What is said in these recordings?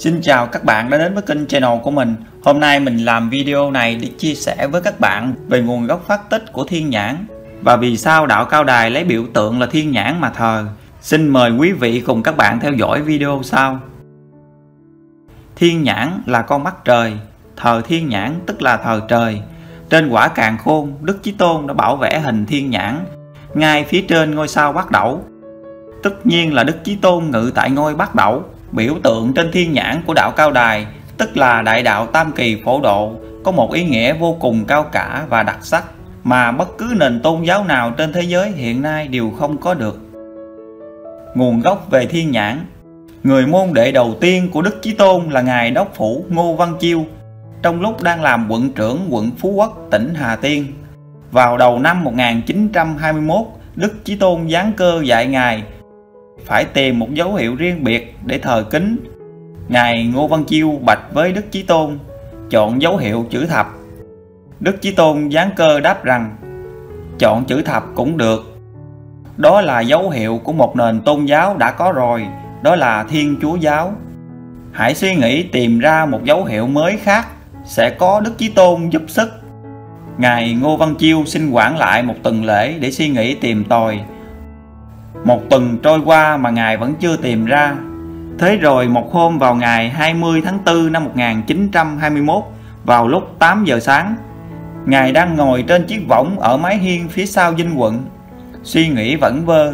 Xin chào các bạn đã đến với kênh channel của mình. Hôm nay mình làm video này để chia sẻ với các bạn về nguồn gốc phát tích của thiên nhãn và vì sao đạo Cao Đài lấy biểu tượng là thiên nhãn mà thờ. Xin mời quý vị cùng các bạn theo dõi video sau. Thiên nhãn là con mắt trời, thờ thiên nhãn tức là thờ trời. Trên quả càn khôn, Đức Chí Tôn đã bảo vẽ hình thiên nhãn ngay phía trên ngôi sao Bát Đẩu. Tất nhiên là Đức Chí Tôn ngự tại ngôi Bát Đẩu. Biểu tượng trên thiên nhãn của đạo Cao Đài, tức là đại đạo tam kỳ phổ độ, có một ý nghĩa vô cùng cao cả và đặc sắc mà bất cứ nền tôn giáo nào trên thế giới hiện nay đều không có được. Nguồn gốc về thiên nhãn. Người môn đệ đầu tiên của Đức Chí Tôn là Ngài Đốc Phủ Ngô Văn Chiêu, trong lúc đang làm quận trưởng quận Phú Quốc, tỉnh Hà Tiên. Vào đầu năm 1921, Đức Chí Tôn giáng cơ dạy Ngài phải tìm một dấu hiệu riêng biệt để thờ kính. Ngài Ngô Văn Chiêu bạch với Đức Chí Tôn chọn dấu hiệu chữ thập. Đức Chí Tôn giáng cơ đáp rằng chọn chữ thập cũng được, đó là dấu hiệu của một nền tôn giáo đã có rồi, đó là Thiên Chúa giáo. Hãy suy nghĩ tìm ra một dấu hiệu mới khác, sẽ có Đức Chí Tôn giúp sức. Ngài Ngô Văn Chiêu xin hoãn lại một tuần lễ để suy nghĩ tìm tòi. Một tuần trôi qua mà Ngài vẫn chưa tìm ra. Thế rồi một hôm vào ngày 20 tháng 4 năm 1921, vào lúc 8 giờ sáng, Ngài đang ngồi trên chiếc võng ở mái hiên phía sau dinh quận, suy nghĩ vẩn vơ.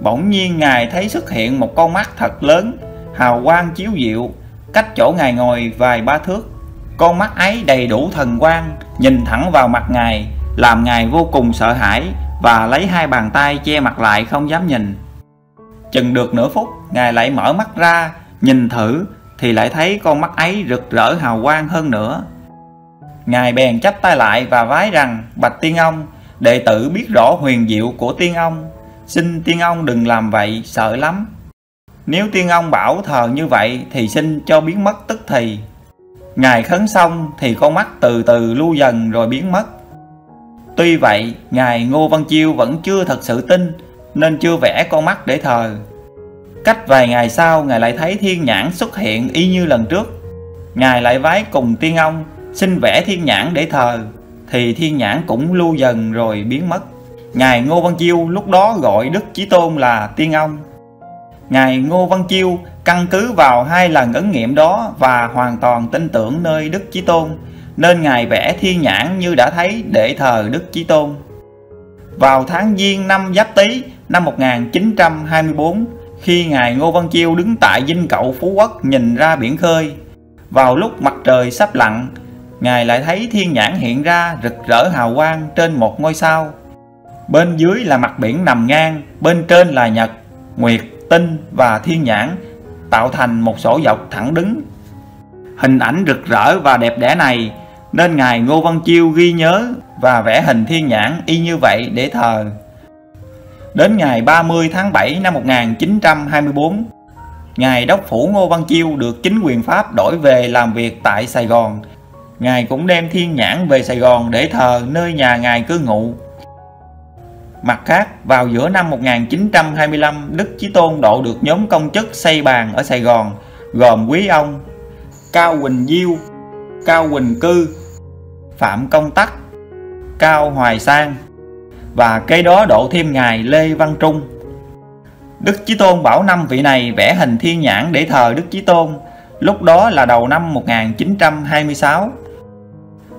Bỗng nhiên Ngài thấy xuất hiện một con mắt thật lớn, hào quang chiếu diệu, cách chỗ Ngài ngồi vài ba thước. Con mắt ấy đầy đủ thần quang, nhìn thẳng vào mặt Ngài, làm Ngài vô cùng sợ hãi và lấy hai bàn tay che mặt lại không dám nhìn. Chừng được nửa phút, Ngài lại mở mắt ra, nhìn thử thì lại thấy con mắt ấy rực rỡ hào quang hơn nữa. Ngài bèn chắp tay lại và vái rằng: bạch Tiên Ông, đệ tử biết rõ huyền diệu của Tiên Ông, xin Tiên Ông đừng làm vậy, sợ lắm. Nếu Tiên Ông bảo thờ như vậy thì xin cho biến mất tức thì. Ngài khấn xong thì con mắt từ từ lưu dần rồi biến mất. Tuy vậy, Ngài Ngô Văn Chiêu vẫn chưa thật sự tin nên chưa vẽ con mắt để thờ. Cách vài ngày sau, Ngài lại thấy thiên nhãn xuất hiện y như lần trước. Ngài lại vái cùng Tiên Ông xin vẽ thiên nhãn để thờ, thì thiên nhãn cũng lưu dần rồi biến mất. Ngài Ngô Văn Chiêu lúc đó gọi Đức Chí Tôn là Tiên Ông. Ngài Ngô Văn Chiêu căn cứ vào hai lần ấn nghiệm đó và hoàn toàn tin tưởng nơi Đức Chí Tôn, nên Ngài vẽ thiên nhãn như đã thấy để thờ Đức Chí Tôn. Vào tháng Giêng năm Giáp Tý năm 1924, khi Ngài Ngô Văn Chiêu đứng tại dinh Cậu Phú Quốc nhìn ra biển khơi, vào lúc mặt trời sắp lặn, Ngài lại thấy thiên nhãn hiện ra rực rỡ hào quang trên một ngôi sao. Bên dưới là mặt biển nằm ngang, bên trên là nhật, nguyệt, tinh và thiên nhãn, tạo thành một sổ dọc thẳng đứng. Hình ảnh rực rỡ và đẹp đẽ này nên Ngài Ngô Văn Chiêu ghi nhớ và vẽ hình thiên nhãn y như vậy để thờ. Đến ngày 30 tháng 7 năm 1924, Ngài Đốc Phủ Ngô Văn Chiêu được chính quyền Pháp đổi về làm việc tại Sài Gòn. Ngài cũng đem thiên nhãn về Sài Gòn để thờ nơi nhà Ngài cư ngụ. Mặt khác, vào giữa năm 1925, Đức Chí Tôn độ được nhóm công chức xây bàn ở Sài Gòn, gồm Quý Ông, Cao Huỳnh Diêu, Cao Huỳnh Cư, Phạm Công Tắc, Cao Hoài Sang, và kế đó độ thêm Ngài Lê Văn Trung. Đức Chí Tôn bảo 5 vị này vẽ hình thiên nhãn để thờ Đức Chí Tôn. Lúc đó là đầu năm 1926.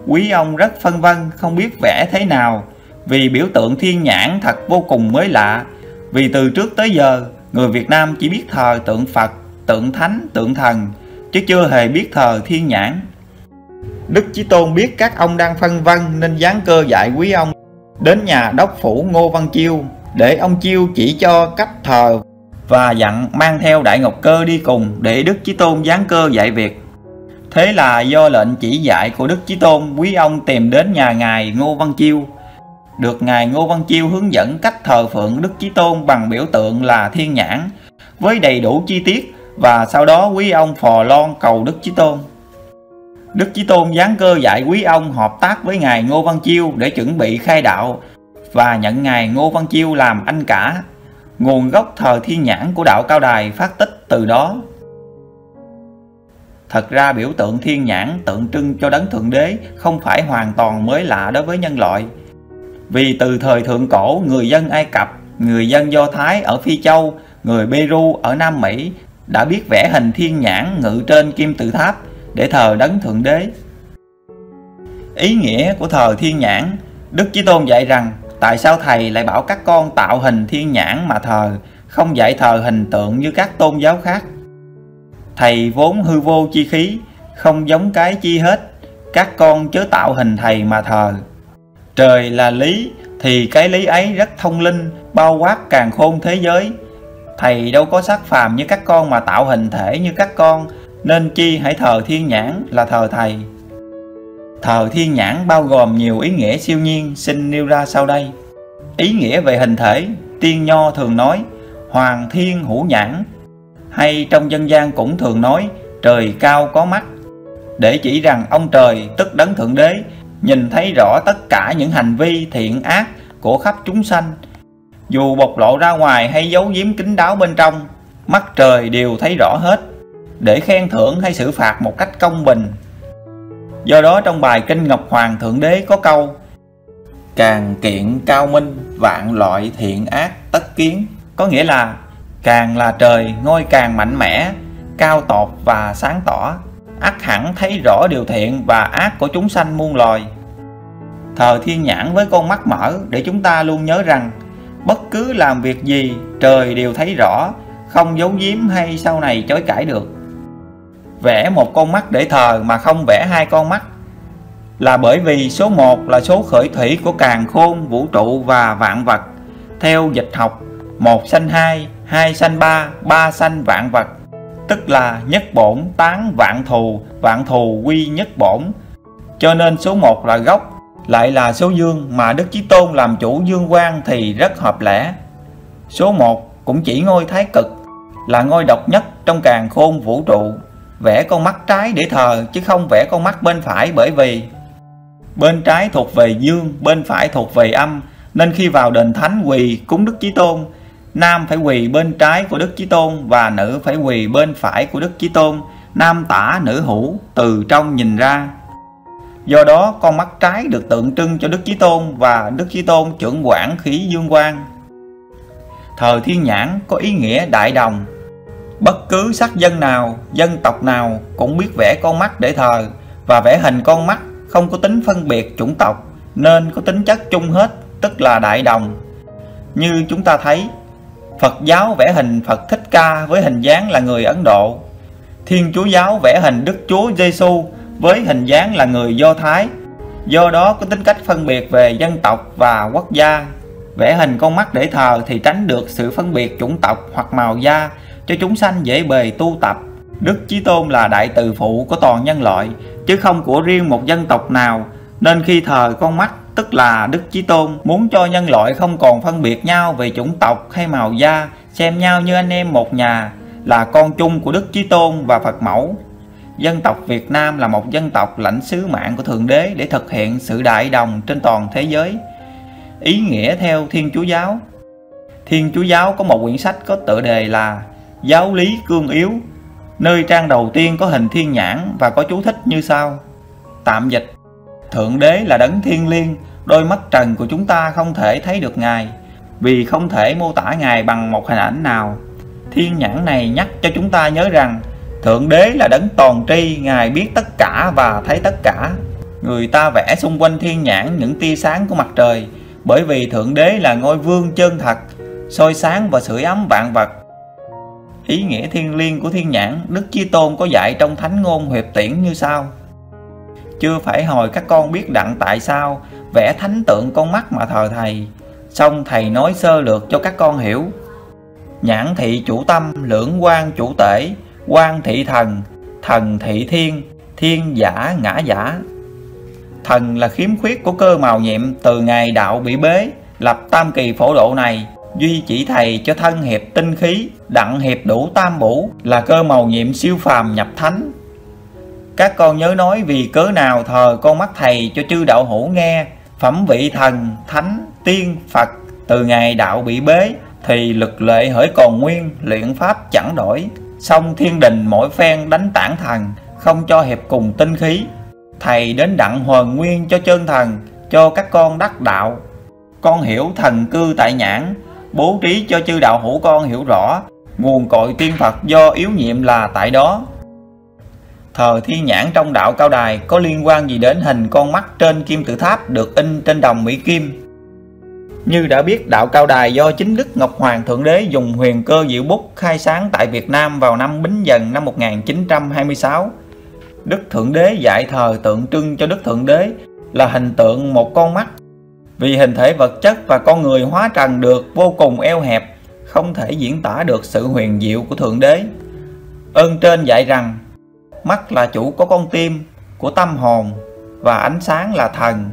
Quý Ông rất phân vân không biết vẽ thế nào, vì biểu tượng thiên nhãn thật vô cùng mới lạ. Vì từ trước tới giờ, người Việt Nam chỉ biết thờ tượng Phật, tượng Thánh, tượng Thần, chứ chưa hề biết thờ thiên nhãn. Đức Chí Tôn biết các ông đang phân vân nên giáng cơ dạy Quý Ông đến nhà Đốc Phủ Ngô Văn Chiêu để ông Chiêu chỉ cho cách thờ và dặn mang theo Đại Ngọc Cơ đi cùng để Đức Chí Tôn giáng cơ dạy việc. Thế là do lệnh chỉ dạy của Đức Chí Tôn, Quý Ông tìm đến nhà Ngài Ngô Văn Chiêu, được Ngài Ngô Văn Chiêu hướng dẫn cách thờ phượng Đức Chí Tôn bằng biểu tượng là thiên nhãn với đầy đủ chi tiết, và sau đó Quý Ông phò lon cầu Đức Chí Tôn. Đức Chí Tôn giáng cơ dạy Quý Ông hợp tác với Ngài Ngô Văn Chiêu để chuẩn bị khai đạo và nhận Ngài Ngô Văn Chiêu làm anh cả. Nguồn gốc thờ thiên nhãn của đạo Cao Đài phát tích từ đó. Thật ra biểu tượng thiên nhãn tượng trưng cho đấng Thượng Đế không phải hoàn toàn mới lạ đối với nhân loại. Vì từ thời thượng cổ, người dân Ai Cập, người dân Do Thái ở Phi Châu, người Peru ở Nam Mỹ đã biết vẽ hình thiên nhãn ngự trên kim tự tháp để thờ đấng Thượng Đế. Ý nghĩa của thờ thiên nhãn, Đức Chí Tôn dạy rằng tại sao Thầy lại bảo các con tạo hình thiên nhãn mà thờ, không dạy thờ hình tượng như các tôn giáo khác. Thầy vốn hư vô chi khí, không giống cái chi hết, các con chớ tạo hình Thầy mà thờ. Trời là lý, thì cái lý ấy rất thông linh, bao quát càn khôn thế giới. Thầy đâu có xác phàm như các con mà tạo hình thể như các con, nên chi hãy thờ thiên nhãn là thờ Thầy. Thờ thiên nhãn bao gồm nhiều ý nghĩa siêu nhiên, xin nêu ra sau đây. Ý nghĩa về hình thể, tiên nho thường nói hoàng thiên hữu nhãn, hay trong dân gian cũng thường nói trời cao có mắt, để chỉ rằng ông trời tức đấng Thượng Đế nhìn thấy rõ tất cả những hành vi thiện ác của khắp chúng sanh, dù bộc lộ ra ngoài hay giấu giếm kín đáo bên trong, mắt trời đều thấy rõ hết, để khen thưởng hay xử phạt một cách công bình. Do đó trong bài Kinh Ngọc Hoàng Thượng Đế có câu càng kiện cao minh, vạn loại thiện ác tất kiến, có nghĩa là càng là trời ngôi càng mạnh mẽ, cao tột và sáng tỏ, ắt hẳn thấy rõ điều thiện và ác của chúng sanh muôn loài. Thờ thiên nhãn với con mắt mở để chúng ta luôn nhớ rằng bất cứ làm việc gì trời đều thấy rõ, không giấu giếm hay sau này chối cãi được. Vẽ một con mắt để thờ mà không vẽ hai con mắt là bởi vì số 1 là số khởi thủy của càn khôn, vũ trụ và vạn vật. Theo dịch học, 1 sanh 2, 2 sanh 3, 3 sanh vạn vật, tức là nhất bổn tán vạn thù quy nhất bổn. Cho nên số 1 là gốc, lại là số dương mà Đức Chí Tôn làm chủ dương quang thì rất hợp lẽ. Số 1 cũng chỉ ngôi thái cực, là ngôi độc nhất trong càn khôn vũ trụ. Vẽ con mắt trái để thờ chứ không vẽ con mắt bên phải, bởi vì bên trái thuộc về dương, bên phải thuộc về âm, nên khi vào đền thánh quỳ cúng Đức Chí Tôn, nam phải quỳ bên trái của Đức Chí Tôn và nữ phải quỳ bên phải của Đức Chí Tôn, nam tả nữ hữu, từ trong nhìn ra. Do đó con mắt trái được tượng trưng cho Đức Chí Tôn và Đức Chí Tôn trưởng quản khí dương quang. Thờ thiên nhãn có ý nghĩa đại đồng. Bất cứ sắc dân nào, dân tộc nào cũng biết vẽ con mắt để thờ, và vẽ hình con mắt không có tính phân biệt chủng tộc, nên có tính chất chung hết, tức là đại đồng. Như chúng ta thấy, Phật giáo vẽ hình Phật Thích Ca với hình dáng là người Ấn Độ, Thiên Chúa giáo vẽ hình Đức Chúa Giêsu với hình dáng là người Do Thái. Do đó có tính cách phân biệt về dân tộc và quốc gia. Vẽ hình con mắt để thờ thì tránh được sự phân biệt chủng tộc hoặc màu da, cho chúng sanh dễ bề tu tập. Đức Chí Tôn là đại từ phụ của toàn nhân loại, chứ không của riêng một dân tộc nào, nên khi thờ con mắt tức là Đức Chí Tôn muốn cho nhân loại không còn phân biệt nhau về chủng tộc hay màu da, xem nhau như anh em một nhà, là con chung của Đức Chí Tôn và Phật mẫu. Dân tộc Việt Nam là một dân tộc lãnh sứ mạng của Thượng Đế để thực hiện sự đại đồng trên toàn thế giới. Ý nghĩa theo Thiên Chúa giáo. Thiên Chúa giáo có một quyển sách có tựa đề là Giáo lý cương yếu, nơi trang đầu tiên có hình thiên nhãn và có chú thích như sau. Tạm dịch: Thượng Đế là đấng thiêng liêng, đôi mắt trần của chúng ta không thể thấy được Ngài, vì không thể mô tả Ngài bằng một hình ảnh nào. Thiên nhãn này nhắc cho chúng ta nhớ rằng Thượng Đế là đấng toàn tri, Ngài biết tất cả và thấy tất cả. Người ta vẽ xung quanh thiên nhãn những tia sáng của mặt trời, bởi vì Thượng Đế là ngôi vương chân thật, soi sáng và sưởi ấm vạn vật. Ý nghĩa thiêng liêng của thiên nhãn, Đức Chí Tôn có dạy trong Thánh Ngôn Huyệt Tiễn như sau: Chưa phải hồi các con biết đặng tại sao vẽ thánh tượng con mắt mà thờ Thầy, xong Thầy nói sơ lược cho các con hiểu. Nhãn thị chủ tâm, lưỡng quan chủ tể, quan thị thần, thần thị thiên, thiên giả ngã giả. Thần là khiếm khuyết của cơ màu nhiệm từ ngày đạo bị bế, lập tam kỳ phổ độ này, duy chỉ Thầy cho thân hiệp tinh khí, đặng hiệp đủ tam bổ, là cơ màu nhiệm siêu phàm nhập thánh. Các con nhớ nói vì cớ nào thờ con mắt Thầy cho chư đạo hữu nghe, phẩm vị thần, thánh, tiên, Phật từ ngày đạo bị bế, thì lực lệ hỡi còn nguyên, luyện pháp chẳng đổi. Xong thiên đình mỗi phen đánh tản thần, không cho hiệp cùng tinh khí. Thầy đến đặng hoàn nguyên cho chân thần, cho các con đắc đạo. Con hiểu thần cư tại nhãn, bố trí cho chư đạo hữu con hiểu rõ, nguồn cội tiên Phật do yếu nhiệm là tại đó. Thờ thiên nhãn trong đạo Cao Đài có liên quan gì đến hình con mắt trên kim tự tháp được in trên đồng Mỹ Kim? Như đã biết, đạo Cao Đài do chính Đức Ngọc Hoàng Thượng Đế dùng huyền cơ diệu bút khai sáng tại Việt Nam vào năm Bính Dần năm 1926. Đức Thượng Đế dạy thờ tượng trưng cho Đức Thượng Đế là hình tượng một con mắt. Vì hình thể vật chất và con người hóa trần được vô cùng eo hẹp, không thể diễn tả được sự huyền diệu của Thượng Đế. Ơn trên dạy rằng mắt là chủ của con tim, của tâm hồn, và ánh sáng là thần,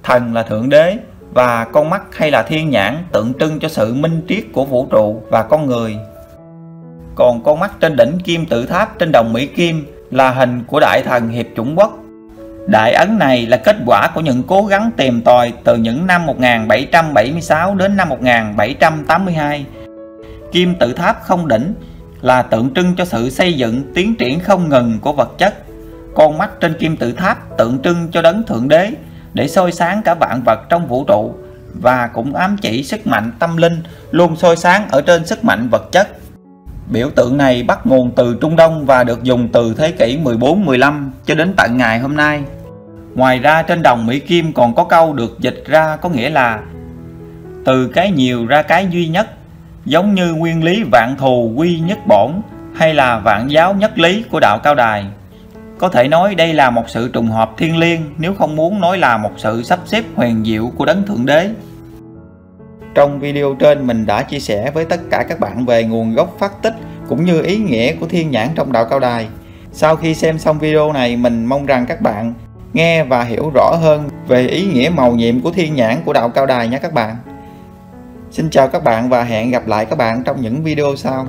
thần là Thượng Đế, và con mắt hay là thiên nhãn tượng trưng cho sự minh triết của vũ trụ và con người. Còn con mắt trên đỉnh kim tự tháp trên đồng Mỹ Kim là hình của Đại Thần Hiệp Chủng Quốc. Đại ấn này là kết quả của những cố gắng tìm tòi từ những năm 1776 đến năm 1782. Kim tự tháp không đỉnh là tượng trưng cho sự xây dựng tiến triển không ngừng của vật chất. Con mắt trên kim tự tháp tượng trưng cho đấng Thượng Đế để soi sáng cả vạn vật trong vũ trụ, và cũng ám chỉ sức mạnh tâm linh luôn soi sáng ở trên sức mạnh vật chất. Biểu tượng này bắt nguồn từ Trung Đông và được dùng từ thế kỷ 14-15 cho đến tận ngày hôm nay. Ngoài ra, trên đồng Mỹ Kim còn có câu được dịch ra có nghĩa là từ cái nhiều ra cái duy nhất, giống như nguyên lý vạn thù quy nhất bổn hay là vạn giáo nhất lý của đạo Cao Đài. Có thể nói đây là một sự trùng hợp thiêng liêng, nếu không muốn nói là một sự sắp xếp huyền diệu của đấng Thượng Đế. Trong video trên mình đã chia sẻ với tất cả các bạn về nguồn gốc phát tích cũng như ý nghĩa của thiên nhãn trong đạo Cao Đài. Sau khi xem xong video này, mình mong rằng các bạn nghe và hiểu rõ hơn về ý nghĩa mầu nhiệm của thiên nhãn của đạo Cao Đài nhé các bạn. Xin chào các bạn và hẹn gặp lại các bạn trong những video sau.